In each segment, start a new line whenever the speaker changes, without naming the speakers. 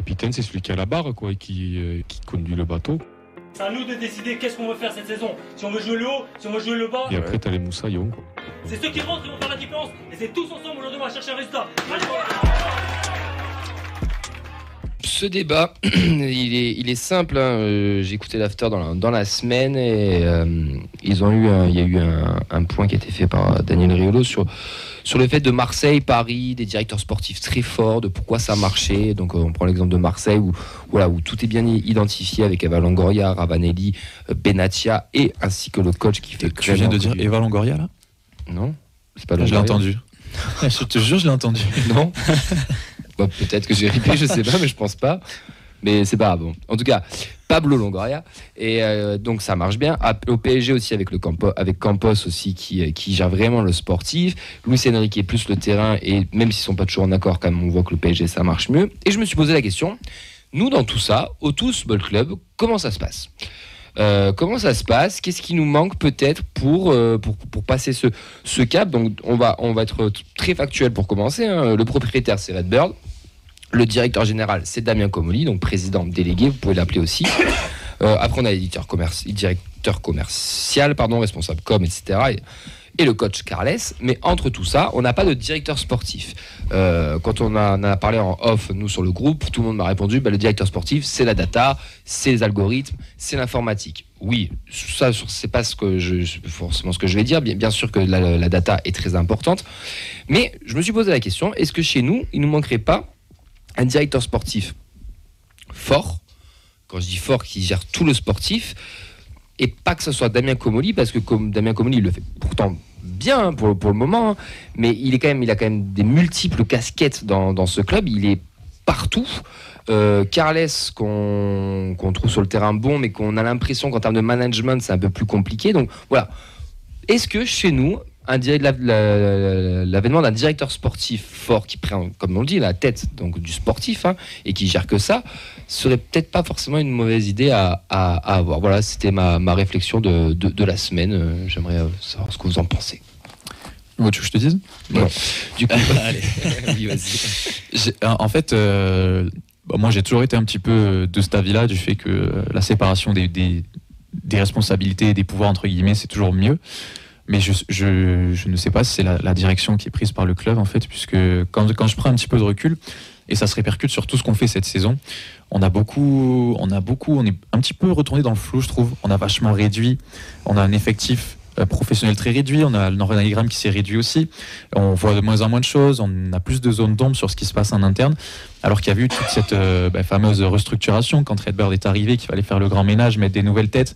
capitaine, c'est celui qui a la barre, quoi, et qui conduit le bateau.
C'est à nous de décider qu'est-ce qu'on veut faire cette saison. Si on veut jouer le haut, si on veut jouer le bas.
Et après, t'as les moussaillons, quoi.
C'est ceux qui rentrent qui vont faire la différence. Et c'est tous ensemble aujourd'hui, on va chercher un résultat.
Ce débat, il est simple. Hein. J'ai écouté l'after dans la semaine et il y a eu un point qui a été fait par Daniel Riolo sur le fait de Marseille, Paris, des directeurs sportifs très forts, de pourquoi ça marchait. Donc on prend l'exemple de Marseille où tout est bien identifié avec Eva Longoria, Ravanelli, Benatia et ainsi que le coach qui fait.
Tu viens de dire Eva Longoria là ?
Non, c'est pas
Longoria. Je l'ai entendu. Je te jure, je l'ai entendu.
Non. Bon, peut-être que j'ai ripé, je sais pas, mais je pense pas. Mais c'est pas bon. En tout cas, Pablo Longoria. Et donc ça marche bien. Au PSG aussi avec Campos aussi qui gère vraiment le sportif. Luis Enrique plus le terrain. Et même s'ils sont pas toujours en accord, quand même, on voit que le PSG ça marche mieux. Et je me suis posé la question. Nous dans tout ça, au Tous Ball Club, comment ça se passe ? Comment ça se passe ? Qu'est-ce qui nous manque peut-être pour passer ce cap ? Donc on va être très factuel pour commencer. Hein. Le propriétaire c'est Redbird. Le directeur général c'est Damien Comolli, donc président délégué, vous pouvez l'appeler aussi. Après on a directeur commercial, responsable com, etc. Et le coach Carles. Mais entre tout ça, on n'a pas de directeur sportif. Quand on en a parlé en off, nous sur le groupe, tout le monde m'a répondu, le directeur sportif, c'est la data, c'est les algorithmes, c'est l'informatique. Oui, ça, c'est pas forcément ce que je vais dire. Bien sûr que la data est très importante. Mais je me suis posé la question, est-ce que chez nous, il ne nous manquerait pas un directeur sportif fort, quand je dis fort, qui gère tout le sportif, et pas que ce soit Damien Comolli, parce que comme Damien Comolli, il le fait pourtant bien pour le moment, hein, mais il a quand même des multiples casquettes dans ce club, il est partout. Carles, qu'on trouve sur le terrain bon, mais qu'on a l'impression qu'en termes de management, c'est un peu plus compliqué. Donc voilà, est-ce que chez nous, l'avènement d'un directeur sportif fort qui prend, comme on le dit, la tête donc, du sportif et qui gère que ça, serait peut-être pas forcément une mauvaise idée à avoir. Voilà, c'était ma réflexion de la semaine. J'aimerais savoir ce que vous en pensez.
Tu veux que je te dise ?
Non. Du coup,
allez, oui, vas-y. En fait, moi j'ai toujours été un petit peu de cet avis-là, du fait que la séparation des responsabilités et des pouvoirs, entre guillemets, c'est toujours mieux. Mais je ne sais pas si c'est la direction qui est prise par le club, en fait, puisque quand je prends un petit peu de recul, et ça se répercute sur tout ce qu'on fait cette saison, on est un petit peu retourné dans le flou, je trouve. On a vachement réduit, on a un effectif professionnel très réduit, on a l'organigramme qui s'est réduit aussi, on voit de moins en moins de choses, on a plus de zones d'ombre sur ce qui se passe en interne, alors qu'il y a eu toute cette fameuse restructuration quand Redbird est arrivé, qu'il fallait faire le grand ménage, mettre des nouvelles têtes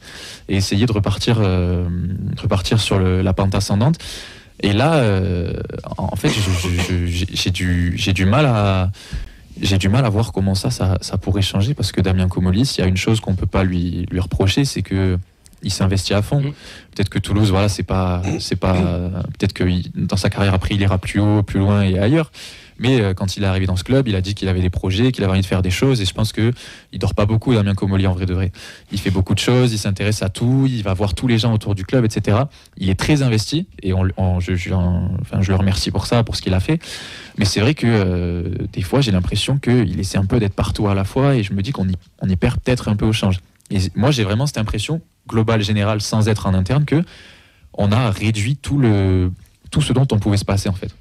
et essayer de repartir sur la pente ascendante. Et là, en fait, j'ai du mal à voir comment ça pourrait changer, parce que Damien Comolli, s'il y a une chose qu'on peut pas lui reprocher, c'est que il s'investit à fond. Peut-être que Toulouse, voilà, c'est pas. Peut-être que dans sa carrière après, il ira plus haut, plus loin et ailleurs. Mais quand il est arrivé dans ce club, il a dit qu'il avait des projets, qu'il avait envie de faire des choses. Et je pense que il dort pas beaucoup, Damien Comolli, en vrai de vrai. Il fait beaucoup de choses, il s'intéresse à tout, il va voir tous les gens autour du club, etc. Il est très investi et je le remercie pour ça, pour ce qu'il a fait. Mais c'est vrai que des fois, j'ai l'impression qu'il essaie un peu d'être partout à la fois, et je me dis qu'on y perd peut-être un peu au change. Et moi, j'ai vraiment cette impression globale, générale, sans être en interne, que on a réduit tout ce dont on pouvait se passer, en fait.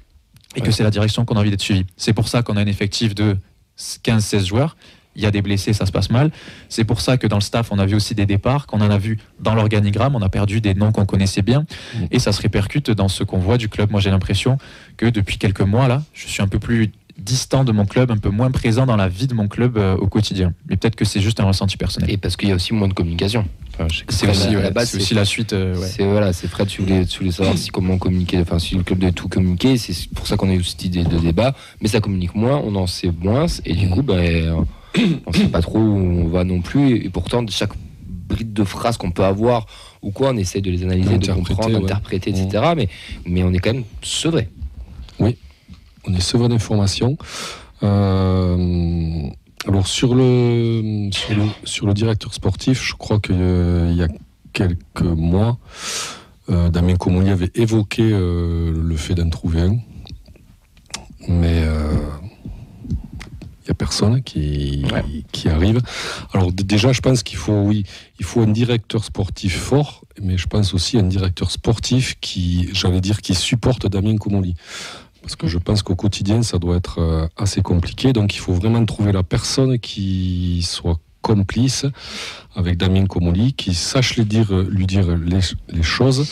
Et que c'est la direction qu'on a envie d'être suivi. C'est pour ça qu'on a un effectif de 15-16 joueurs. Il y a des blessés, ça se passe mal. C'est pour ça que dans le staff, on a vu aussi des départs, qu'on en a vu dans l'organigramme, on a perdu des noms qu'on connaissait bien. Et ça se répercute dans ce qu'on voit du club. Moi, j'ai l'impression que depuis quelques mois, là, je suis un peu plus distant de mon club, un peu moins présent dans la vie de mon club au quotidien. Mais peut-être que c'est juste un ressenti personnel.
Et parce qu'il y a aussi moins de communication.
C'est aussi la suite.
C'est Fred, tu voulais savoir comment communiquer, si le club devait tout communiquer, c'est pour ça qu'on a eu cette idée de débat, mais ça communique moins, on en sait moins, et du coup, on sait pas trop où on va non plus, et pourtant, chaque bride de phrase qu'on peut avoir, ou quoi, on essaie de les analyser, de comprendre, d'interpréter, etc. Mais on est quand même sevré.
Oui, on est sevré d'informations. Alors sur le directeur sportif, je crois qu'il y a quelques mois, Damien Comolli avait évoqué le fait d'en trouver un, mais il a personne qui arrive. Alors déjà, je pense qu'il faut un directeur sportif fort, mais je pense aussi un directeur sportif qui supporte Damien Comolli. Parce que je pense qu'au quotidien, ça doit être assez compliqué. Donc il faut vraiment trouver la personne qui soit complice avec Damien Comolli, qui sache lui dire les choses,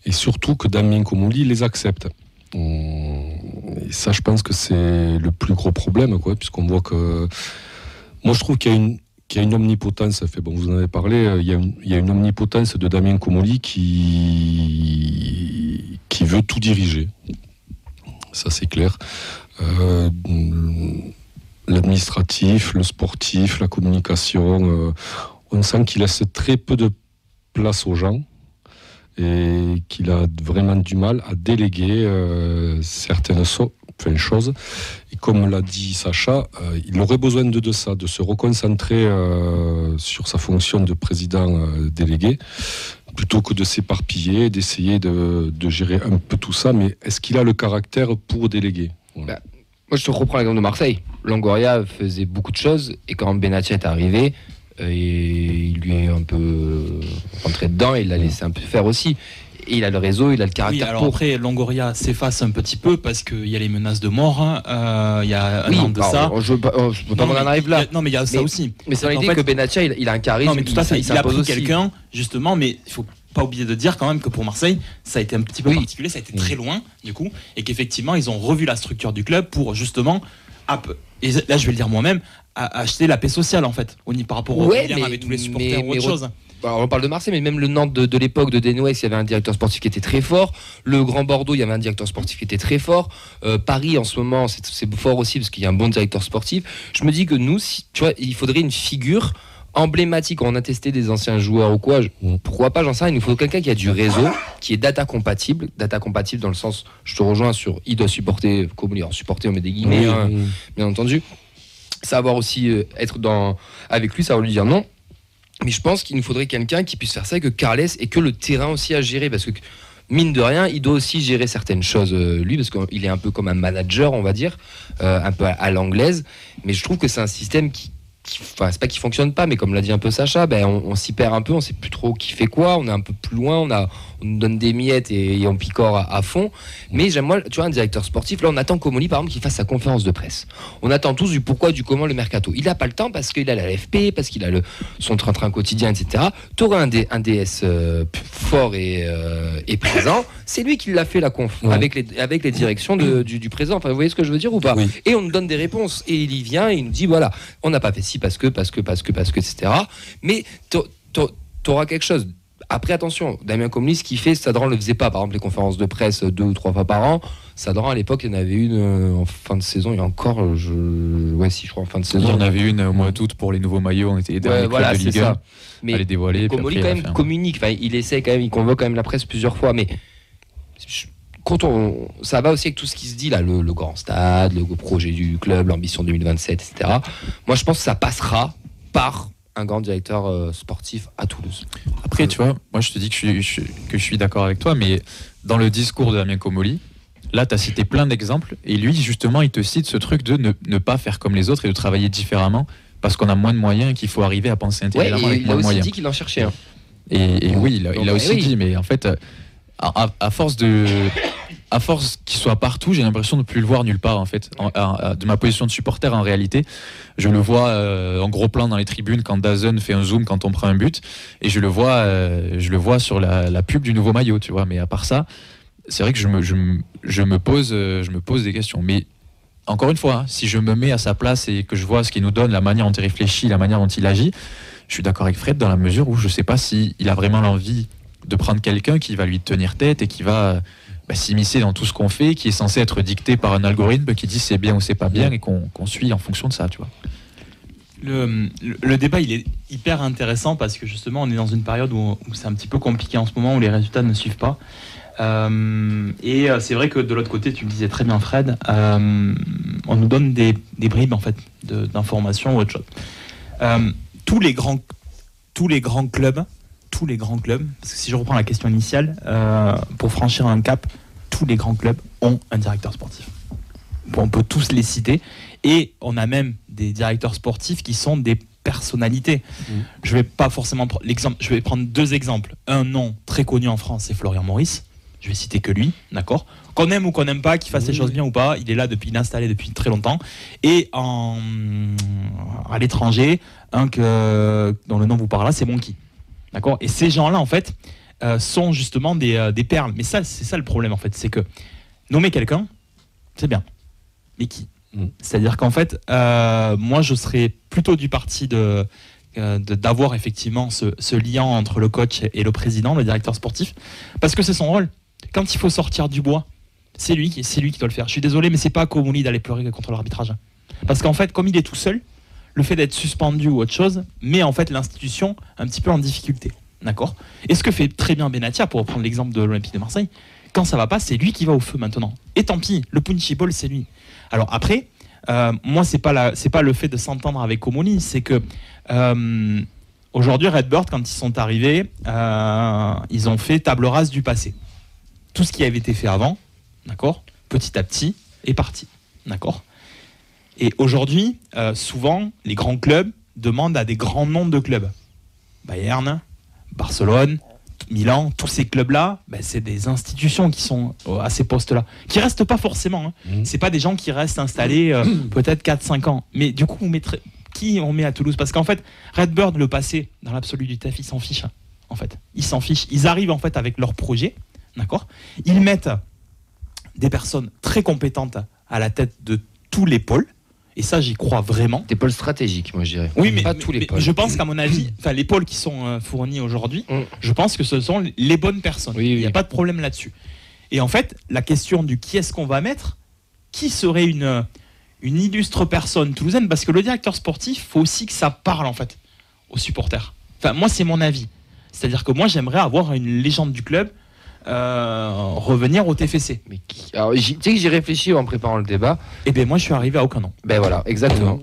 et surtout que Damien Comolli les accepte. Et ça, je pense que c'est le plus gros problème, puisqu'on voit que... Moi, je trouve qu'il y a une omnipotence. Vous en avez parlé, il y a une omnipotence de Damien Comolli qui veut tout diriger. Ça, c'est clair. L'administratif, le sportif, la communication, on sent qu'il laisse très peu de place aux gens et qu'il a vraiment du mal à déléguer certaines choses. Et comme l'a dit Sacha, il aurait besoin de ça, de se reconcentrer sur sa fonction de président délégué, plutôt que de s'éparpiller, d'essayer de gérer un peu tout ça. Mais est-ce qu'il a le caractère pour déléguer ? Voilà.
Moi, je te reprends l'exemple de Marseille. Longoria faisait beaucoup de choses, et quand Benatia est arrivé, il lui est un peu rentré dedans, et il l'a laissé un peu faire aussi. Et il a le réseau, il a le caractère.
Oui, alors après, Longoria s'efface un petit peu parce qu'il y a les menaces de mort. Il y a un an de ça.
Je veux pas qu'on en arrive là.
Non, mais il y a ça aussi.
Mais c'est l'idée que Benatia, il a un charisme.
Non, mais tout à fait. Il a pris quelqu'un, justement, mais il faut pas oublier de dire quand même que pour Marseille, ça a été un petit peu particulier, ça a été très loin, du coup, et qu'effectivement, ils ont revu la structure du club pour justement, et là, je vais le dire moi-même, acheter la paix sociale, en fait, par rapport au lien avec tous les supporters ou autre chose.
Alors on parle de Marseille, mais même le Nantes de l'époque de Denouès, il y avait un directeur sportif qui était très fort. Le Grand Bordeaux, il y avait un directeur sportif qui était très fort. Paris, en ce moment, c'est fort aussi parce qu'il y a un bon directeur sportif. Je me dis que nous, tu vois, il faudrait une figure emblématique. On a testé des anciens joueurs ou quoi, pourquoi pas, j'en sais rien. Il nous faut quelqu'un qui a du réseau, qui est data compatible dans le sens, je te rejoins sur, il doit supporter, comment dire, supporter, on met des guillemets, bien entendu. Savoir aussi être avec lui, savoir lui dire non. Mais je pense qu'il nous faudrait quelqu'un qui puisse faire ça, que Carles et que le terrain aussi à gérer, parce que mine de rien, il doit aussi gérer certaines choses lui, parce qu'il est un peu comme un manager, on va dire, un peu à l'anglaise. Mais je trouve que c'est un système enfin, c'est pas qu'il fonctionne pas, mais comme l'a dit un peu Sacha, on s'y perd un peu, on sait plus trop qui fait quoi, on est un peu plus loin, on nous donne des miettes et on picore à fond. Mais j'aime, moi, tu vois, un directeur sportif, là on attend Comolli par exemple qu'il fasse sa conférence de presse. On attend tous du pourquoi, du comment le mercato. Il n'a pas le temps parce qu'il a la LFP, parce qu'il a son train-train quotidien, etc. Tu auras un DS fort et présent. C'est lui qui l'a fait la conf avec les directions du présent. Enfin, vous voyez ce que je veux dire ou pas? Oui. Et on nous donne des réponses. Et il y vient et il nous dit voilà, on n'a pas fait ci parce que, etc. Mais t'auras quelque chose. Après, attention, Damien Comolli, ce qu'il fait, Sadran le faisait pas. Par exemple, les conférences de presse 2 ou 3 fois par an. Sadran, à l'époque, il y en avait une en fin de saison. Il y a encore, je crois, en fin de saison.
Il y en avait une au mois d'août pour les nouveaux maillots. On était dans les clubs de Ligue 1 à les dévoiler.
Comolli, quand même, communique. Enfin, il essaie quand même, il convoque quand même la presse plusieurs fois. Mais ça va aussi avec tout ce qui se dit là, le grand stade, le projet du club, l'ambition 2027, etc. Moi, je pense que ça passera par un grand directeur sportif à Toulouse.
Après, tu vois, moi je te dis que je suis d'accord avec toi, mais dans le discours de Damien Comolli, là, tu as cité plein d'exemples, et lui, justement, il te cite ce truc de ne pas faire comme les autres et de travailler différemment, parce qu'on a moins de moyens et qu'il faut arriver à penser intelligemment avec moins de moyens.
Il a aussi dit qu'il en cherchait un.
Et oui, il a aussi dit, mais en fait, à force qu'il soit partout, j'ai l'impression de ne plus le voir nulle part en fait. De ma position de supporter, en réalité, je le vois en gros plan dans les tribunes quand DAZN fait un zoom quand on prend un but, et je le vois sur la pub du nouveau maillot, tu vois. Mais à part ça, c'est vrai que je me pose des questions. Mais encore une fois, si je me mets à sa place et que je vois ce qu'il nous donne, la manière dont il réfléchit, la manière dont il agit, je suis d'accord avec Fred dans la mesure où je ne sais pas s'il a vraiment l'envie de prendre quelqu'un qui va lui tenir tête et qui va s'immiscer dans tout ce qu'on fait, qui est censé être dicté par un algorithme qui dit c'est bien ou c'est pas bien et qu'on suit en fonction de ça, tu vois.
Le débat, il est hyper intéressant parce que justement, on est dans une période où c'est un petit peu compliqué en ce moment, où les résultats ne suivent pas. Et c'est vrai que de l'autre côté, tu le disais très bien, Fred, on nous donne des bribes en fait d'informations ou autre chose. Tous les grands clubs, parce que si je reprends la question initiale, pour franchir un cap, tous les grands clubs ont un directeur sportif. Bon, on peut tous les citer, Et on a même des directeurs sportifs qui sont des personnalités. Je vais pas forcément l'exemple. Je vais prendre 2 exemples. Un nom très connu en France, c'est Florian Maurice. Je vais citer que lui, d'accord. Qu'on aime ou qu'on n'aime pas, qu'il fasse les choses bien ou pas, il est là il est installé depuis très longtemps. Et à l'étranger, dont le nom vous parle là, c'est Monkey, d'accord. Et ces gens-là, en fait, sont justement des perles. Mais ça, c'est ça le problème, en fait, c'est que nommer quelqu'un, c'est bien. Mais qui ? C'est-à-dire qu'en fait, moi, je serais plutôt du parti d'avoir effectivement ce lien entre le coach et le président, le directeur sportif, parce que c'est son rôle. Quand il faut sortir du bois, c'est lui qui doit le faire. Je suis désolé, mais c'est pas à Comolli d'aller pleurer contre l'arbitrage. Parce qu'en fait, comme il est tout seul, le fait d'être suspendu ou autre chose met en fait l'institution un petit peu en difficulté. D'accord ? Et ce que fait très bien Benatia, pour reprendre l'exemple de l'Olympique de Marseille, quand ça va pas, c'est lui qui va au feu maintenant. Et tant pis, le punchy ball, c'est lui. Alors après, moi, c'est pas le fait de s'entendre avec Comolli, c'est que aujourd'hui, Redbird, quand ils sont arrivés, ils ont fait table rase du passé. Tout ce qui avait été fait avant, d'accord, petit à petit, est parti, d'accord. Et aujourd'hui, souvent, les grands clubs demandent à des grands noms de clubs. Bayern, Barcelone, Milan, tous ces clubs-là, c'est des institutions qui sont à ces postes-là, qui restent pas forcément. C'est pas des gens qui restent installés peut-être 4-5 ans. Mais du coup, qui on met à Toulouse ? Parce qu'en fait, Redbird, le passé, dans l'absolu du taf, ils s'en fichent. En fait, ils s'en fichent. Ils arrivent en fait avec leur projet, d'accord ? Ils mettent des personnes très compétentes à la tête de tous les pôles. Et ça, j'y crois vraiment.
Des pôles stratégiques, moi je dirais.
Oui, mais
pas tous les pôles.
Je pense qu'à mon avis, les pôles qui sont fournis aujourd'hui, je pense que ce sont les bonnes personnes.
Oui,
Il n'y a pas de problème là-dessus. Et en fait, la question du qui est-ce qu'on va mettre, qui serait une illustre personne toulousaine, parce que le directeur sportif, il faut aussi que ça parle en fait aux supporters. Enfin, moi, c'est mon avis. C'est-à-dire que moi, j'aimerais avoir une légende du club revenir au TFC.
Mais alors, tu sais que j'y réfléchis en préparant le débat.
Et bien moi je suis arrivé à aucun nom.
Ben voilà, exactement.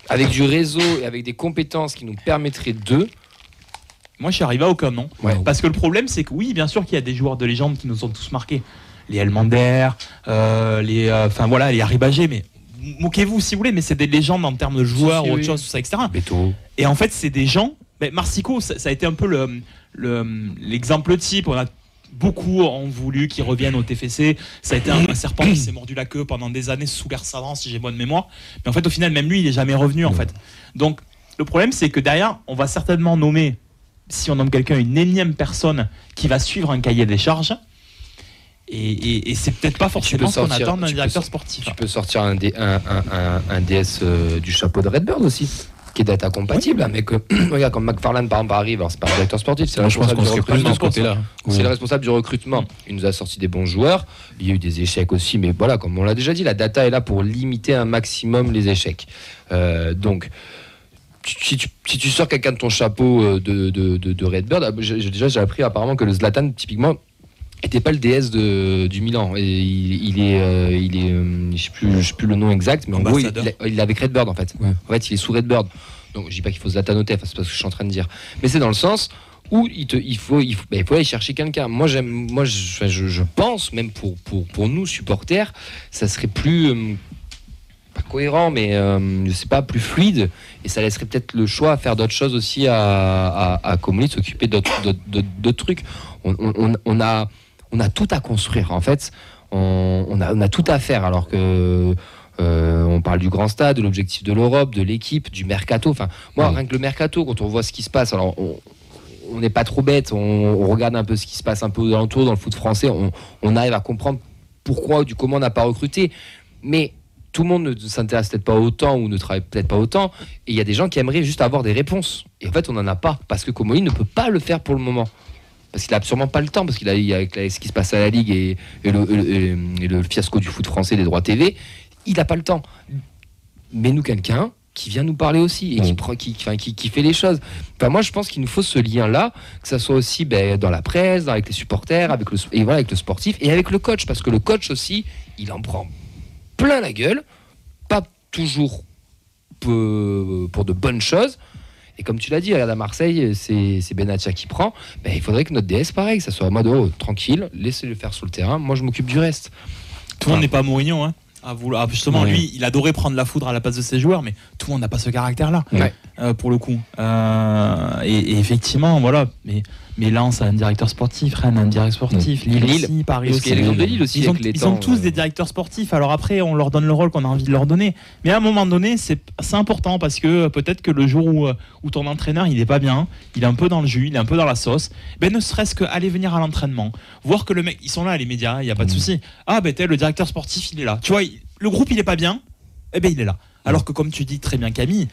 Avec du réseau et avec des compétences qui nous permettraient de...
Moi je suis arrivé à aucun nom.
Ouais.
Parce que le problème c'est que oui, bien sûr qu'il y a des joueurs de légende qui nous ont tous marqués. Les Elmander, les Harry Bagé, mais moquez-vous si vous voulez, mais c'est des légendes en termes de joueurs ou autre chose, tout ça, etc.
Beto.
Et en fait c'est des gens... Marsico, ça a été un peu l'exemple type. On a beaucoup ont voulu qu'ils reviennent au TFC. Ça a été un serpent qui s'est mordu la queue pendant des années sous l'ère Sadran, si j'ai bonne mémoire. Mais en fait, au final, même lui, il n'est jamais revenu, en fait. Donc, le problème, c'est que derrière, on va certainement nommer, si on nomme quelqu'un, une énième personne qui va suivre un cahier des charges. Et c'est peut-être pas forcément ce qu'on attend d'un directeur sportif.
Tu peux sortir un DS du chapeau de Redbird aussi, qui est data compatible, mais que regarde, quand McFarlane par exemple arrive, alors c'est pas un directeur sportif, c'est le responsable du recrutement. C'est le responsable du recrutement. Il nous a sorti des bons joueurs, il y a eu des échecs aussi, mais voilà, comme on l'a déjà dit, la data est là pour limiter un maximum les échecs. Donc si tu sors quelqu'un de ton chapeau de Redbird, j'ai appris apparemment que le Zlatan typiquement était pas le DS du Milan, et il est je sais plus le nom exact, mais en gros il est avec Redbird en fait. Ouais. En fait il est sous Redbird, donc je dis pas qu'il faut Zlatan au TF, c'est pas ce que je suis en train de dire, mais c'est dans le sens où il faut aller chercher quelqu'un. Moi je pense même pour nous supporters, ça serait plus pas cohérent, mais je sais pas, plus fluide, et ça laisserait peut-être le choix à faire d'autres choses aussi à Comolli, de s'occuper d'autres trucs. On a tout à construire en fait, on a tout à faire, alors que on parle du grand stade, de l'objectif de l'Europe, de l'équipe, du mercato. Enfin, moi, rien que le mercato, quand on voit ce qui se passe, alors on n'est pas trop bête, on regarde un peu ce qui se passe un peu aux alentours dans le foot français, on arrive à comprendre pourquoi, comment on n'a pas recruté, mais tout le monde ne s'intéresse peut-être pas autant ou ne travaille peut-être pas autant, et il y a des gens qui aimeraient juste avoir des réponses, et en fait on n'en a pas, parce que Comolli ne peut pas le faire pour le moment. Parce qu'il n'a absolument pas le temps, parce qu'il a avec ce qui se passe à la Ligue et le fiasco du foot français des droits TV, il n'a pas le temps. Mais nous, quelqu'un qui vient nous parler aussi et qui fait les choses. Enfin, moi, je pense qu'il nous faut ce lien-là, que ça soit aussi dans la presse, avec les supporters, avec le sportif et avec le coach, parce que le coach aussi, il en prend plein la gueule, pas toujours pour de bonnes choses. Et comme tu l'as dit, regarde à Marseille, c'est Benatia qui prend. Il faudrait que notre DS, pareil, que ça soit en mode tranquille, laissez-le faire sur le terrain. Moi, je m'occupe du reste.
Tout le monde n'est pas Mourinho, hein. Justement,
Ouais.
lui, il adorait prendre la foudre à la place de ses joueurs, mais tout le monde n'a pas ce caractère-là,
Ouais.
pour le coup. Et effectivement, voilà. Mais Lens a un directeur sportif, Rennes a un directeur sportif, Lille aussi, Paris
Parce
aussi.
qu'il y a l'exemple de Lille aussi.
Ils ont,
avec les
ils ont
temps,
tous des directeurs sportifs. Alors après, on leur donne le rôle qu'on a envie de leur donner. Mais à un moment donné, c'est important parce que peut-être que le jour où ton entraîneur il est pas bien, il est un peu dans le jus, il est un peu dans la sauce, ben ne serait-ce qu'aller venir à l'entraînement, voir que le mec, ils sont là les médias, il y a pas de souci. Ah ben le directeur sportif il est là. Tu vois, le groupe il est pas bien, eh ben il est là. Alors que comme tu dis très bien Camille,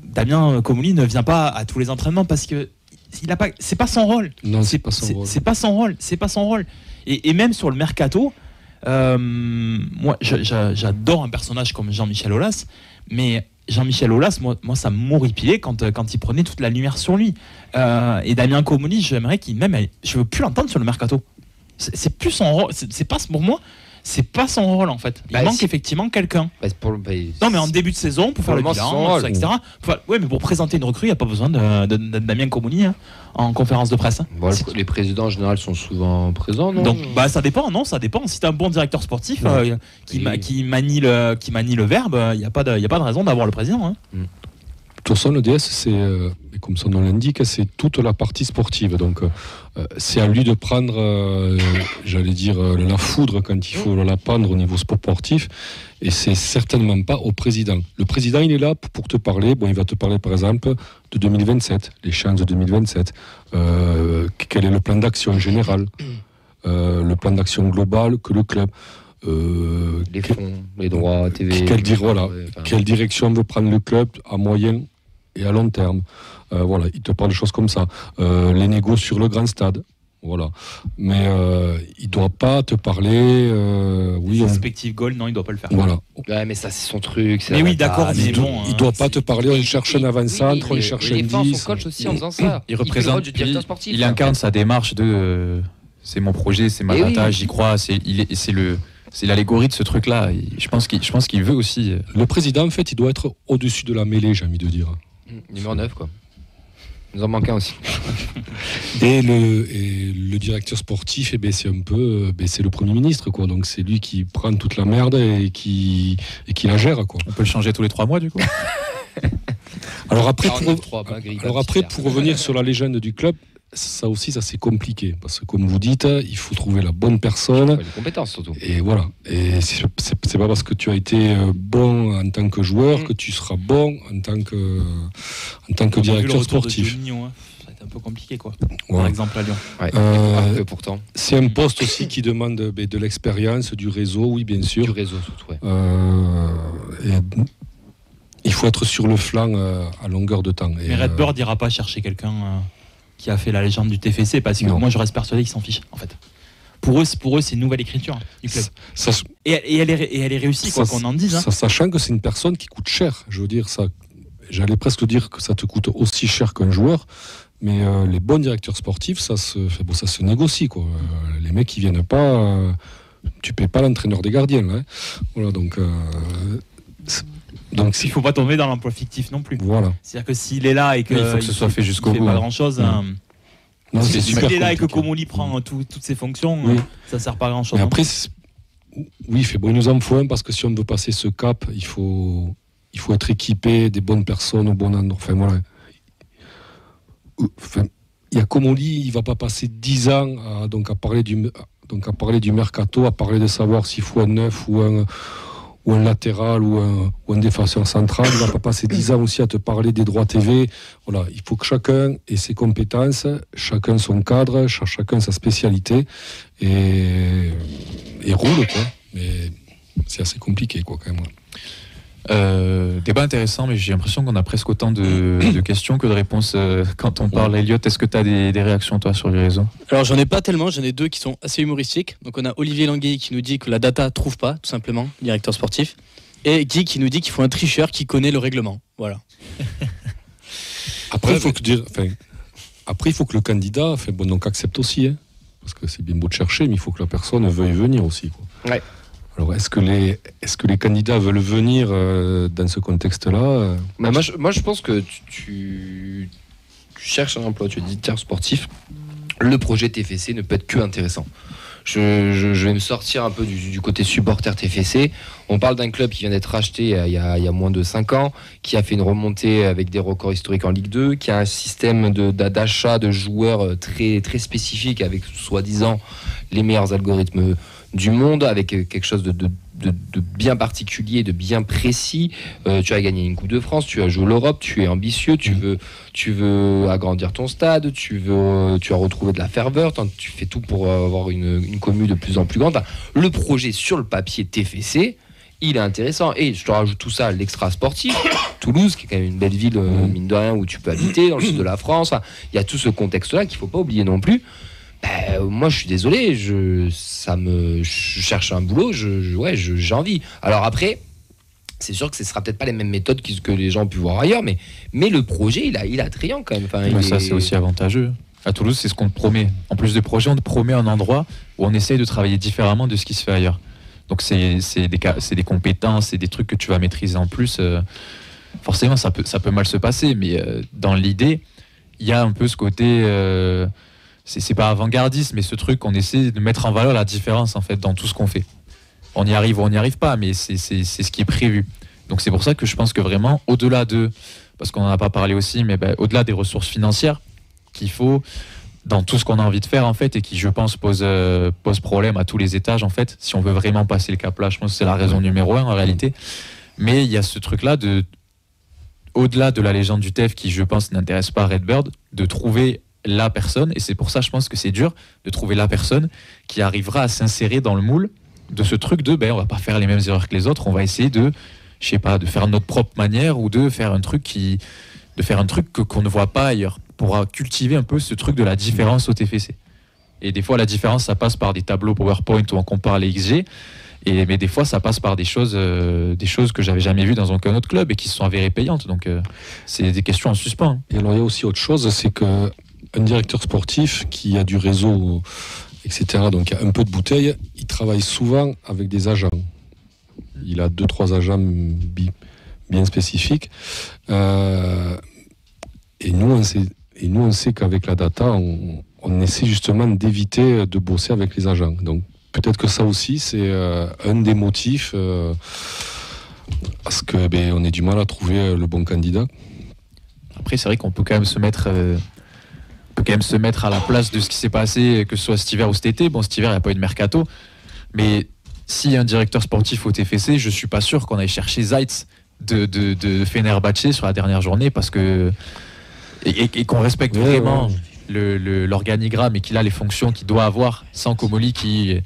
Damien Comolli ne vient pas à tous les entraînements parce que c'est pas son rôle.
Non, c'est pas son rôle.
C'est pas son rôle. C'est pas son rôle. Et même sur le mercato, moi, j'adore un personnage comme Jean-Michel Aulas, mais Jean-Michel Aulas, moi, ça m'horripilait quand il prenait toute la lumière sur lui. Et Damien Comolli, j'aimerais je veux plus l'entendre sur le mercato. C'est plus son rôle. C'est pas pour moi. C'est pas son rôle en fait. Il manque effectivement quelqu'un. Non mais en début de saison pour faire le bilan, etc. Ouais, mais pour présenter une recrue, il n'y a pas besoin de Damien Comolli en conférence de presse.
Bon, les présidents en général sont souvent présents, non?
Donc ça dépend, non, ça dépend. Si tu as un bon directeur sportif qui manie le verbe, il n'y a pas de raison d'avoir le président. Hein.
De toute façon, le DS, c'est, comme son nom l'indique, c'est toute la partie sportive. Donc, c'est à lui de prendre, j'allais dire, la foudre quand il faut la prendre au niveau sportif. Et c'est certainement pas au président. Le président, il est là pour te parler. Bon, il va te parler, par exemple, de 2027, les chances de 2027. Quel est le plan d'action général, le plan d'action global que le club.
Les fonds, les droits, TV.
Quelle direction veut prendre le club à moyen et à long terme. Voilà, il te parle de choses comme ça. Les négos sur le grand stade. Voilà. Mais il ne doit pas te parler.
Respective goal, non, il ne doit pas le faire.
Voilà.
Ouais, mais ça, c'est son truc.
Mais oui, d'accord, mais
il
bon.
Il ne doit pas te parler. On cherche un avant-centre, on cherche un 10.
Il défend son coach aussi en faisant ça.
Il représente. Il incarne sa démarche de. C'est mon projet, c'est ma data, j'y crois. C'est l'allégorie de ce truc-là. Je pense qu'il veut aussi.
Le président, en fait, il doit être au-dessus de la mêlée, j'ai envie de dire.
Numéro 9, quoi. Il nous en manque un aussi.
Et le directeur sportif, c'est un peu, c'est le Premier ministre, quoi. Donc c'est lui qui prend toute la merde et qui la gère, quoi.
On peut le changer tous les 3 mois, du coup.
Alors après, pour revenir sur la légende du club, ça aussi, ça c'est compliqué parce que comme vous dites, il faut trouver la bonne personne.
Les compétences surtout.
Et voilà. Et c'est pas parce que tu as été bon en tant que joueur que tu seras bon en tant que directeur sportif.
Ça a été un peu compliqué, quoi.
Ouais.
Par exemple à Lyon.
Ouais. Pourtant.
C'est un poste aussi qui demande de l'expérience, du réseau, oui bien sûr.
Du réseau surtout. Ouais.
Il faut être sur le flanc à longueur de temps.
Mais Redbird n'ira pas chercher quelqu'un qui a fait la légende du TFC parce que moi je reste persuadé qu'ils s'en fichent en fait. Pour eux c'est une nouvelle écriture du club. Et elle est réussie, quoi qu'on en dise. Hein.
Sachant que c'est une personne qui coûte cher. Je veux dire, j'allais presque dire que ça te coûte aussi cher qu'un joueur. Mais les bons directeurs sportifs, ça se négocie, quoi. Les mecs qui viennent pas, tu payes pas l'entraîneur des gardiens. Là, hein. Voilà, donc
il ne faut pas tomber dans l'emploi fictif non plus.
Voilà.
C'est-à-dire que s'il est là et que
il faut que ce soit fait jusqu'au bout.
Pas grand-chose.
Non, c'est
s'il est là et que Comolli prend toutes ses fonctions, ça sert pas à grand-chose.
Mais après, il nous en faut un parce que si on veut passer ce cap, il faut être équipé des bonnes personnes au bon endroit. Enfin voilà. Il y a Comolli, il va pas passer 10 ans à parler du mercato, à parler de savoir s'il faut un neuf ou un latéral ou un défenseur central. Il ne va pas passer 10 ans aussi à te parler des droits TV. Voilà, il faut que chacun ait ses compétences, chacun son cadre, chacun sa spécialité et roule, quoi. Mais c'est assez compliqué, quoi, quand même.
Débat intéressant, mais j'ai l'impression qu'on a presque autant de questions que de réponses quand on parle. Elliot, est-ce que tu as des réactions, toi, sur les réseaux?
Alors, j'en ai pas tellement, j'en ai 2 qui sont assez humoristiques. Donc, on a Olivier Languet qui nous dit que la data trouve pas, tout simplement, directeur sportif. Et Guy qui nous dit qu'il faut un tricheur qui connaît le règlement. Voilà.
Après, il faut que le candidat accepte aussi. Hein, parce que c'est bien beau de chercher, mais il faut que la personne veuille venir aussi, quoi.
Ouais.
Alors, est-ce que les candidats veulent venir dans ce contexte-là
Moi, je pense que tu cherches un emploi, tu es directeur sportif. Le projet TFC ne peut être que intéressant. je vais me sortir un peu du côté supporter TFC. On parle d'un club qui vient d'être racheté il y a moins de 5 ans, qui a fait une remontée avec des records historiques en Ligue 2, qui a un système d'achat de joueurs très, très spécifique avec soi-disant les meilleurs algorithmes du monde, avec quelque chose de bien particulier, de bien précis. Tu as gagné une Coupe de France, tu as joué l'Europe, tu es ambitieux, tu veux agrandir ton stade, tu as retrouvé de la ferveur, tu fais tout pour avoir une commune de plus en plus grande. Enfin, le projet sur le papier TFC, il est intéressant. Et je te rajoute tout ça, l'extra sportif. Toulouse, qui est quand même une belle ville, mine de rien, où tu peux habiter, dans le sud de la France. Enfin, il y a tout ce contexte-là qu'il ne faut pas oublier non plus. Moi, je suis désolé, je cherche un boulot, j'ai envie. Alors après, c'est sûr que ce ne sera peut-être pas les mêmes méthodes que les gens ont pu voir ailleurs, mais le projet, il est attrayant quand même. Enfin,
ça, c'est aussi avantageux. À Toulouse, c'est ce qu'on te promet. En plus de projet, on te promet un endroit où on essaye de travailler différemment de ce qui se fait ailleurs. Donc c'est des compétences, c'est des trucs que tu vas maîtriser en plus. Forcément, ça peut mal se passer, mais dans l'idée, il y a un peu ce côté... c'est pas avant-gardiste, mais ce truc qu'on essaie de mettre en valeur la différence en fait dans tout ce qu'on fait. On y arrive ou on n'y arrive pas, mais c'est ce qui est prévu. Donc c'est pour ça que je pense que vraiment, au-delà de... Parce qu'on n'en a pas parlé aussi, mais au-delà des ressources financières qu'il faut... dans tout ce qu'on a envie de faire en fait et qui je pense pose problème à tous les étages en fait, si on veut vraiment passer le cap là, je pense que c'est la raison numéro 1 en réalité. Mais il y a ce truc là au-delà de la légende du TEF qui je pense n'intéresse pas Redbird, de trouver la personne, et c'est pour ça je pense que c'est dur de trouver la personne qui arrivera à s'insérer dans le moule de ce truc de on va pas faire les mêmes erreurs que les autres, on va essayer de faire notre propre manière ou de faire un truc qu'on ne voit pas ailleurs, pour cultiver un peu ce truc de la différence au TFC. Et des fois, la différence, ça passe par des tableaux PowerPoint où on compare les XG, mais des fois, ça passe par des choses que j'avais jamais vues dans aucun autre club et qui se sont avérées payantes. Donc, c'est des questions en suspens.
Et alors, il y a aussi autre chose, c'est qu'un directeur sportif qui a du réseau, etc., donc il y a un peu de bouteille, il travaille souvent avec des agents. Il a 2-3 agents bien spécifiques. Et nous, on sait qu'avec la data, on essaie justement d'éviter de bosser avec les agents. Donc peut-être que ça aussi, c'est un des motifs parce que on ait du mal à trouver le bon candidat.
Après, c'est vrai qu'on peut quand même se mettre à la place de ce qui s'est passé, que ce soit cet hiver ou cet été. Bon, cet hiver, il n'y a pas eu de mercato. Mais s'il y a un directeur sportif au TFC, je ne suis pas sûr qu'on aille chercher Zeitz de Fenerbahçe sur la dernière journée parce que... Et qu'on respecte vraiment l'organigramme et qu'il a les fonctions qu'il doit avoir, sans Comolli qui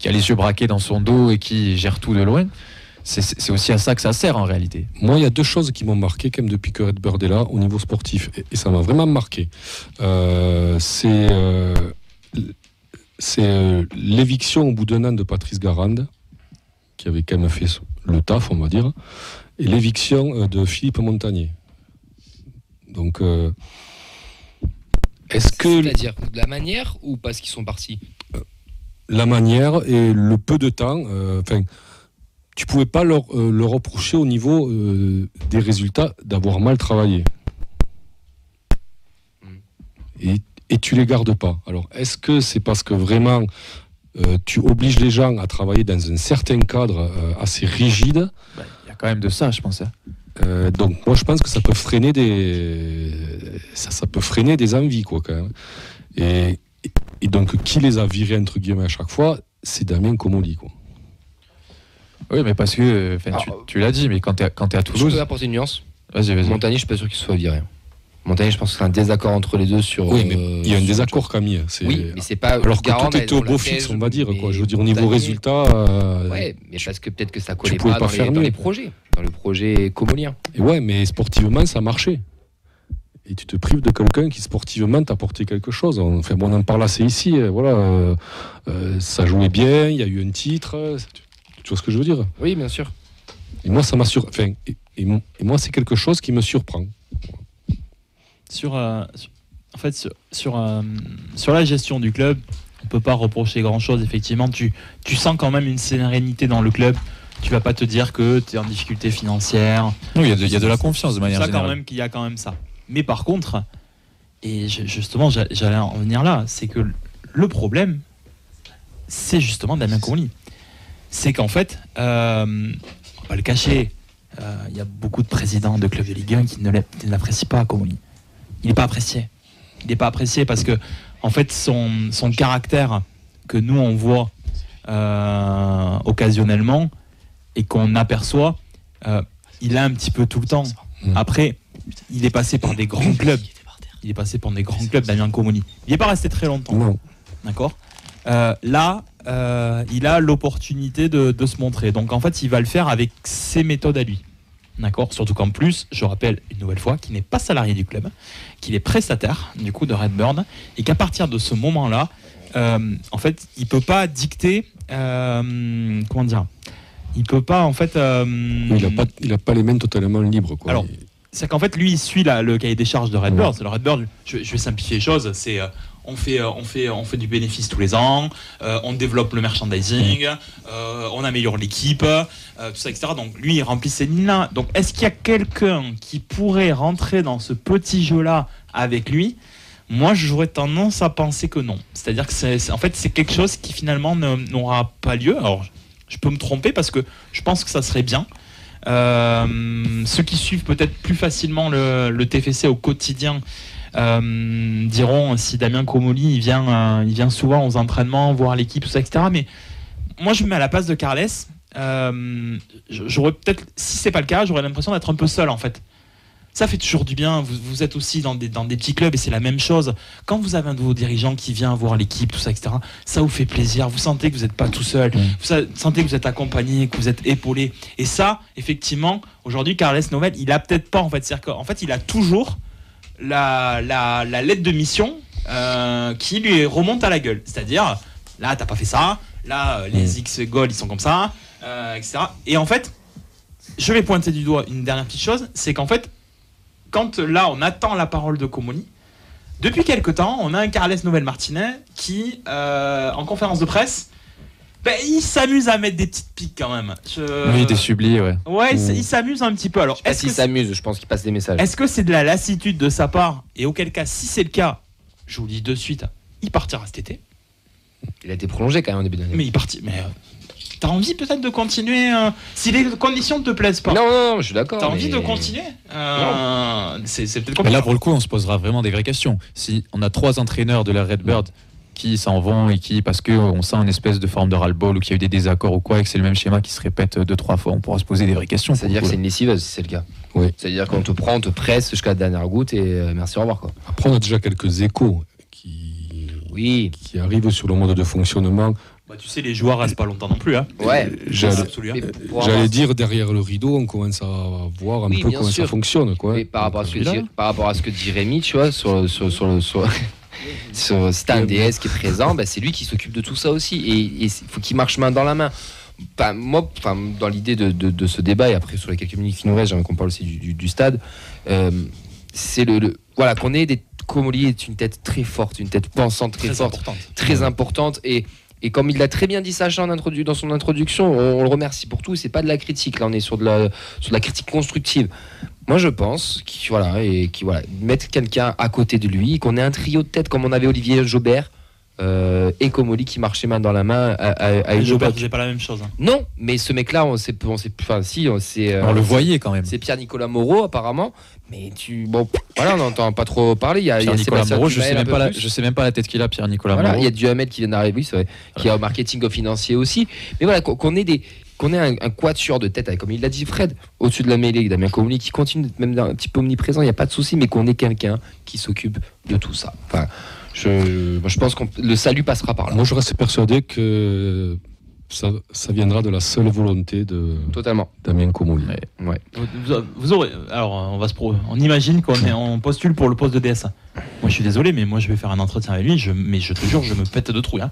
a les yeux braqués dans son dos et qui gère tout de loin. C'est aussi à ça que ça sert en réalité.
Moi, il y a 2 choses qui m'ont marqué quand même depuis que Redbird est là au niveau sportif. Et ça m'a vraiment marqué. C'est l'éviction au bout d'un an de Patrice Garande, qui avait quand même fait le taf, on va dire, et l'éviction de Philippe Montagnier. Donc, est-ce que...
C'est-à-dire de la manière ou parce qu'ils sont partis ?
La manière et le peu de temps. Tu pouvais pas leur reprocher au niveau des résultats d'avoir mal travaillé. Et tu les gardes pas. Alors, est-ce que c'est parce que vraiment tu obliges les gens à travailler dans un certain cadre assez rigide ?
Il y a quand même de ça, je pense.
Donc moi je pense que ça peut freiner des envies quoi quand même. Et donc qui les a virés entre guillemets à chaque fois, c'est Damien Comolli quoi.
Oui mais parce que tu l'as dit, mais quand t'es à Toulouse.
Je peux apporter une nuance.
Vas-y.
Montagnier, je suis pas sûr qu'il soit viré. Montagnier, je pense que c'est un désaccord entre les deux sur.
Oui, mais il y a un désaccord Camille.
Oui, mais c'est pas.
Alors que tout était au beau fixe, on va dire quoi. Je veux dire au niveau résultat.
Ouais, mais parce que peut-être que ça collait
pas
dans les projets, dans le projet comolien.
Et ouais, mais sportivement ça marchait. Et tu te prives de quelqu'un qui sportivement t'a apporté quelque chose. Enfin, on en parle assez ici. Voilà, ça jouait bien, il y a eu un titre. Tu vois ce que je veux dire ?
Oui, bien sûr.
Et moi, ça m'a et moi, c'est quelque chose qui me surprend.
Sur la gestion du club, on peut pas reprocher grand-chose. Effectivement, tu sens quand même une sérénité dans le club. Tu vas pas te dire que tu es en difficulté financière.
Oui, il y a de la confiance de manière générale.
Quand même qu'il y a quand même ça. Mais par contre, et justement, j'allais en venir là, c'est que le problème, c'est justement Damien Comolli. C'est qu'en fait, on va pas le cacher, il y a beaucoup de présidents de clubs de Ligue 1 qui ne l'apprécient pas, Comolli. Il n'est pas apprécié. Il n'est pas apprécié parce que, en fait, son caractère que nous on voit occasionnellement et qu'on aperçoit, il a un petit peu tout le temps. Après, il est passé par des grands clubs. Il est passé par des grands clubs, Damien Comolli. Il n'est pas resté très longtemps.
Non.
D'accord. Là, il a l'opportunité de se montrer. Donc, en fait, il va le faire avec ses méthodes à lui. D'accord. Surtout qu'en plus, je rappelle une nouvelle fois qu'il n'est pas salarié du club, qu'il est prestataire du coup de Redbird, et qu'à partir de ce moment-là, en fait, il peut pas dicter. Comment dire? Il peut pas en fait.
Il a pas les mains totalement libres, quoi.
Alors, c'est qu'en fait, lui, il suit le cahier des charges de Redbird. Le Redbird, je vais simplifier les choses. C'est on fait du bénéfice tous les ans, on développe le merchandising, on améliore l'équipe, tout ça, etc. Donc lui, il remplit ces lignes-là. Donc est-ce qu'il y a quelqu'un qui pourrait rentrer dans ce petit jeu-là avec lui? Moi, j'aurais tendance à penser que non. C'est-à-dire que c'est quelque chose qui finalement n'aura pas lieu. Alors, je peux me tromper parce que je pense que ça serait bien. Ceux qui suivent peut-être plus facilement le TFC au quotidien diront si Damien Comolli il vient souvent aux entraînements voir l'équipe, tout ça, etc. Mais moi je me mets à la place de Carles. J'aurais peut-être, si c'est pas le cas, j'aurais l'impression d'être un peu seul en fait. Ça fait toujours du bien. Vous êtes aussi dans des petits clubs et c'est la même chose. Quand vous avez un de vos dirigeants qui vient voir l'équipe, tout ça, etc., ça vous fait plaisir. Vous sentez que vous n'êtes pas tout seul. Vous sentez que vous êtes accompagné, que vous êtes épaulé. Et ça, effectivement, aujourd'hui, Carles Nouvel, il a peut-être pas en fait. C'est-à-dire qu'en fait, il a toujours la lettre de mission qui lui remonte à la gueule. C'est-à-dire, là, t'as pas fait ça. Là, les X goals, ils sont comme ça, etc. Et en fait, je vais pointer du doigt une dernière petite chose, c'est qu'en fait, quand là on attend la parole de Comolli, depuis quelque temps, on a un Carles Nouvel Martinez qui, en conférence de presse, il s'amuse à mettre des petites piques quand même.
Oui, des sublis, ouais.
Ouais, il s'amuse un petit peu. Alors,
est-ce qu'il s'amuse? Je pense qu'il passe des messages.
Est-ce que c'est de la lassitude de sa part? Et auquel cas, si c'est le cas, je vous le dis de suite, il partira cet été.
Il a été prolongé quand même au début d'année.
Mais il partit. Mais t'as envie peut-être de continuer si les conditions ne te plaisent pas?
Non, je suis d'accord.
T'as envie de continuer c'est peut-être compliqué.
Mais là, pour le coup, on se posera vraiment des vraies questions. Si on a 3 entraîneurs de la Redbird qui s'en vont et qui, parce qu'on sent une espèce de forme de ras-le-bol ou qu'il y a eu des désaccords ou quoi, et que c'est le même schéma qui se répète 2-3 fois, on pourra se poser des vraies questions.
C'est-à-dire que c'est une lessiveuse, si c'est le cas. Oui. C'est-à-dire qu'on te prend, on te presse jusqu'à la dernière goutte et merci, au revoir, quoi.
Après, on a déjà quelques échos qui arrivent sur le mode de fonctionnement.
Tu sais, les joueurs restent pas longtemps non plus. Hein.
Ouais.
J'allais dire, derrière le rideau, on commence à voir un peu comment ça fonctionne, quoi.
Et par rapport à ce que dit Rémi, tu vois, sur Stan DS qui est présent, c'est lui qui s'occupe de tout ça aussi. Et il faut qu'il marche main dans la main. Moi, dans l'idée de ce débat, et après sur les quelques minutes qui nous restent, j'aimerais qu'on parle aussi du stade, c'est voilà, qu'on ait des... Comolli est une tête très forte, une tête pensante très forte, très importante. Et comme il l'a très bien dit Sacha dans son introduction, on le remercie pour tout. C'est pas de la critique, là on est sur de la critique constructive. Moi je pense qu'il mettre quelqu'un à côté de lui, qu'on ait un trio de tête comme on avait Olivier Jobert et Comolli qui marchaient main dans la main à une
Jobert faisait pas la même chose. Hein.
Non, mais ce mec-là, on
le voyait quand même.
C'est Pierre-Nicolas Moreau apparemment. Mais on n'entend pas trop parler. Il y a
Pierre-Nicolas Moreau, je sais même pas la tête qu'il a, Pierre-Nicolas Moreau.
Il y a Duhamel qui vient d'arriver, oui, c'est vrai, qui est au marketing financier aussi. Mais voilà, qu'on ait un quatuor de tête, comme il l'a dit Fred, au-dessus de la mêlée, Damien Comolli qui continue d'être même un petit peu omniprésent, il n'y a pas de souci, mais qu'on ait quelqu'un qui s'occupe de tout ça. Enfin, je pense que le salut passera par là.
Moi, je reste persuadé que ça viendra de la seule volonté de Damien Comolli.
Ouais.
Vous aurez. Alors, on imagine qu'on postule pour le poste de DS. Moi, je suis désolé, mais moi, je vais faire un entretien avec lui. Mais je te jure, je me pète de trouille. Hein.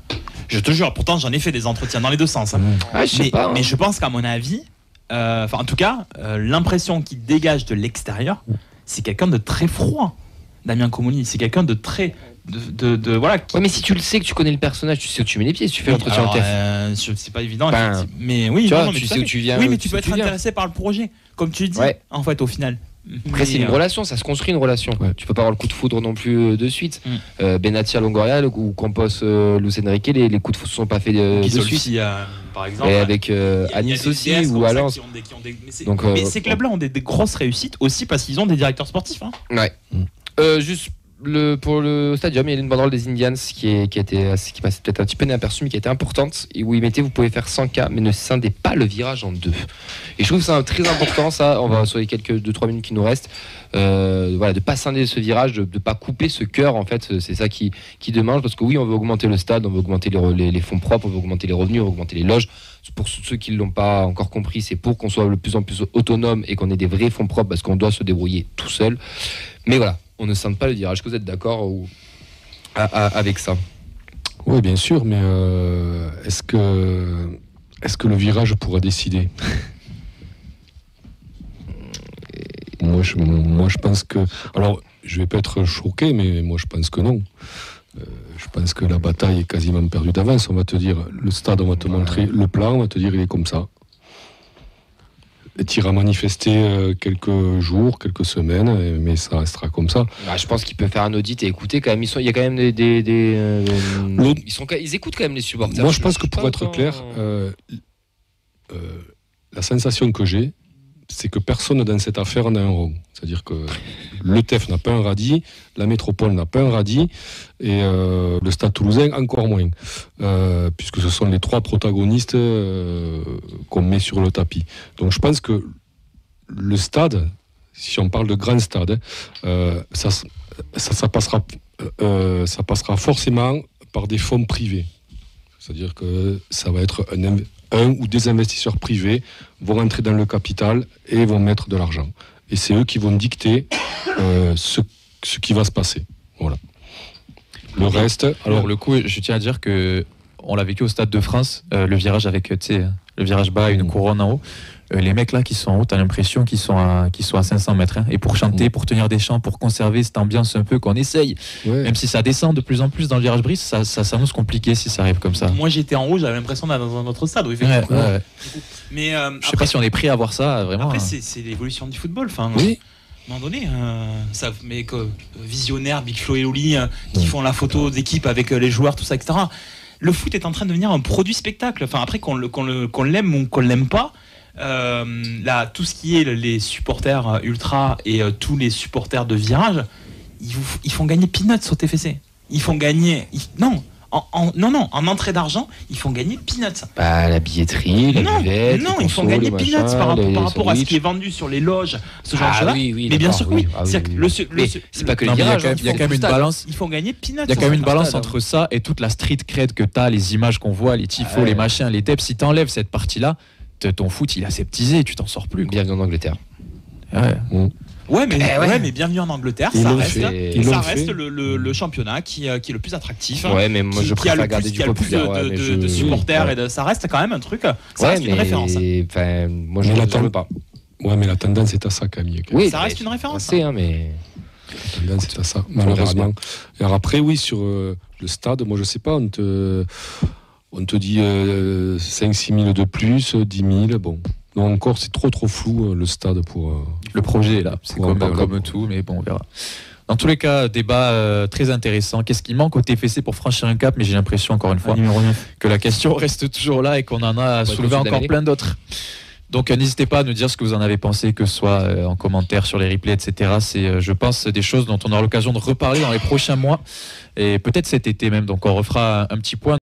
Je te jure. Pourtant, j'en ai fait des entretiens dans les deux sens. Hein. Mais je pense qu'à mon avis, en tout cas, l'impression qu'il dégage de l'extérieur, c'est quelqu'un de très froid. Damien Comolli, c'est quelqu'un de très. Voilà.
Ouais, mais si tu le sais, que tu connais le personnage, tu sais où tu mets les pieds si tu fais l'entretien en TF.
C'est pas évident. Mais oui,
tu sais où tu viens.
Oui, mais tu peux être intéressé par le projet. Comme tu dis, en fait, au final,
Après, c'est une relation, ça se construit une relation.
Ouais.
Tu peux pas avoir le coup de foudre non plus de suite. Benatia Longoria ou Campos Luis Enrique, les coups de foudre ne sont pas faits de suite.
Aussi, par exemple.
Et avec à Nice aussi ou à Lens.
Mais ces clubs-là ont des grosses réussites aussi parce qu'ils ont des directeurs sportifs. Hein.
Ouais. Juste pour le stadium, il y a une banderole des Indians qui passait peut-être un petit peu inaperçue, mais qui était importante, et où ils mettaient vous pouvez faire 100K, mais ne scindez pas le virage en deux. Et je trouve que c'est très important, ça. On va sur les quelques 2-3 minutes qui nous restent. Voilà, de pas scinder ce virage, de pas couper ce cœur, en fait, c'est ça qui demande, parce que oui, on veut augmenter le stade, on veut augmenter les fonds propres, on veut augmenter les revenus, on veut augmenter les loges. Pour ceux qui ne l'ont pas encore compris, c'est pour qu'on soit de plus en plus autonome et qu'on ait des vrais fonds propres, parce qu'on doit se débrouiller tout seul. Mais voilà, on ne scinde pas le virage. Est-ce que vous êtes d'accord avec ça?
Oui, bien sûr, mais est-ce que le virage pourra décider? Moi, je pense que... Alors, je vais pas être choqué, mais moi, je pense que non. Je pense que la bataille est quasiment perdue d'avance. On va te dire, le stade, on va te montrer le plan, on va te dire, il est comme ça. Et tu iras manifester quelques jours, quelques semaines, mais ça restera comme ça.
Bah, je pense qu'il peut faire un audit et écouter quand même. Il y a quand même ils écoutent quand même les supporters.
Moi, je pense que pour être clair, la sensation que j'ai, c'est que personne dans cette affaire n'a un rond. C'est-à-dire que le TEF n'a pas un radis, la métropole n'a pas un radis, et le Stade Toulousain encore moins, puisque ce sont les trois protagonistes qu'on met sur le tapis. Donc je pense que le stade, si on parle de grand stade, ça passera forcément par des fonds privés. C'est-à-dire que ça va être un ou des investisseurs privés vont rentrer dans le capital et vont mettre de l'argent. Et c'est eux qui vont dicter ce qui va se passer. Voilà. Le reste...
Alors le coup, je tiens à dire que on l'a vécu au Stade de France, le virage avec le virage bas, une couronne en haut. Les mecs là qui sont en haut, t'as l'impression qu'ils sont à 500 mètres. Hein. Et pour chanter, pour tenir des chants, pour conserver cette ambiance un peu qu'on essaye, même si ça descend de plus en plus dans le virage brise, ça s'annonce compliqué si ça arrive comme ça.
Moi j'étais en haut, j'avais l'impression d'être dans un autre stade. Oui, effectivement. Mais
je sais pas si on est prêt à voir ça vraiment.
Après c'est l'évolution du football. Enfin,
oui.
À un moment donné, mais que visionnaire, Big Flo et Oli qui font la photo d'équipe avec les joueurs, tout ça, etc. Le foot est en train de devenir un produit spectacle. Enfin, après qu'on l'aime ou qu'on l'aime pas. Là, tout ce qui est les supporters ultra et tous les supporters de virage, ils font gagner peanuts au TFC. Ils font gagner. En entrée d'argent, ils font gagner peanuts.
Bah, la billetterie, la buvette,
ils font gagner peanuts par rapport à ce qui est vendu sur les loges, ce genre de choses-là. Mais bien sûr que oui.
C'est pas que les virages.
Il y a quand même une balance.
Ils font gagner peanuts.
Il y a quand même une balance entre ça et toute la street cred que t'as, les images qu'on voit, les tifos, les machins, les teps. Si t'enlèves cette partie-là, ton foot il est aseptisé, tu t'en sors plus.
Bienvenue en Angleterre.
Mais bienvenue en Angleterre, ça reste le championnat qui est le plus attractif.
Ouais, mais moi je préfère garder du populaire.
de supporters et ça reste quand même un truc. Ça reste une référence.
Moi je ne veux pas.
Ouais, mais la tendance est à ça, Camille.
Oui, ça reste une référence.
Mais
la tendance est à ça, malheureusement. Et alors après, oui, sur le stade, moi je sais pas, on te dit 5-6 000 de plus, 10 000, bon. Non, encore, c'est trop flou, le stade pour...
le projet, là, c'est comme tout, mais bon, on verra. Dans tous les cas, débat très intéressant. Qu'est-ce qui manque au TFC pour franchir un cap? Mais j'ai l'impression, encore une fois, que la question reste toujours là et qu'on en a soulevé encore plein d'autres. Donc n'hésitez pas à nous dire ce que vous en avez pensé, que ce soit en commentaire sur les replays, etc. C'est, je pense, des choses dont on aura l'occasion de reparler dans les prochains mois et peut-être cet été même. Donc on refera un petit point.